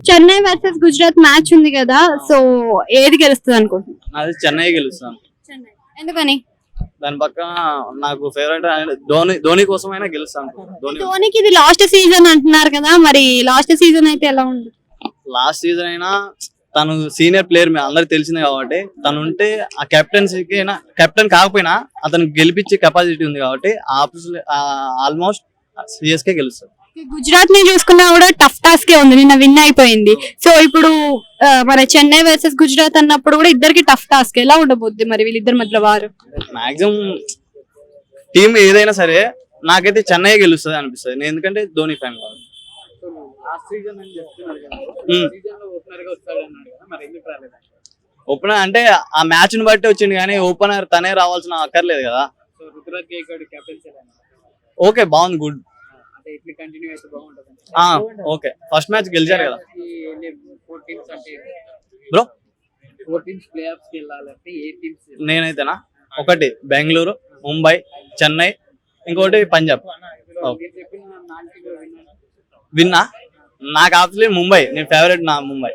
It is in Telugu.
చెన్నై వర్సెస్ గుజరాత్ మ్యాచ్ ఉంది కదా, సో ఏది గెలుస్తుంది అనుకుంటున్నాను? అది చెన్నై గెలుస్తాను. చెన్నై. ఎందుకని? దాని పక్కన నాకు ఫేవరెట్ ధోని కోసమైనా గెలుస్తాను. ధోనికి ఇది లాస్ట్ సీజన్ అంటున్నారు కదా, మరి లాస్ట్ సీజన్ అయితే ఎలా ఉంది? లాస్ట్ సీజన్ అయినా తను సీనియర్ ప్లేయర్ అందరికి తెలిసింది కాబట్టి తను ఉంటే ఆ కెప్టెన్సీకి కెప్టెన్ కాకపోయినా అతను గెలిపించే కెపాసిటీ ఉంది కాబట్టి ఆల్మోస్ట్ సిఎస్కే గెలుస్తారు. గుజరాత్ ని చూసుకున్నా కూడా టఫ్ టాస్క్ ఉంది, నిన్న విన్ అయిపోయింది. సో ఇప్పుడు మన చెన్నై వర్సెస్ గుజరాత్ అన్నప్పుడు కూడా ఇద్దరికి టఫ్ టాస్క్ ఎలా ఉండబోద్ది మరి వీళ్ళిద్దరి మధ్య వారు? మాక్సిమం టీం ఏదైనా సరే నాకైతే చెన్నై గెలుస్తుంది అనిపిస్తుంది. నేను ఎందుకంటే ధోని ఫ్యాన్ కాదు. ఓపెనర్ అంటే ఆ మ్యాచ్ ని బట్టి వచ్చింది కానీ ఓపెనర్ తనే రావాల్సిన అక్కర్లేదు కదా. ఓకే, బాగుంది, గుడ్. ఓకే, ఫస్ట్ మ్యాచ్ గెలిచారు కదా బ్రో. నేనైతేనా ఒకటి బెంగళూరు, ముంబై, చెన్నై, ఇంకోటి పంజాబ్. విన్నా నాకు ఆబ్వియస్లీ ముంబై, నేను ఫేవరెట్ నా ముంబై.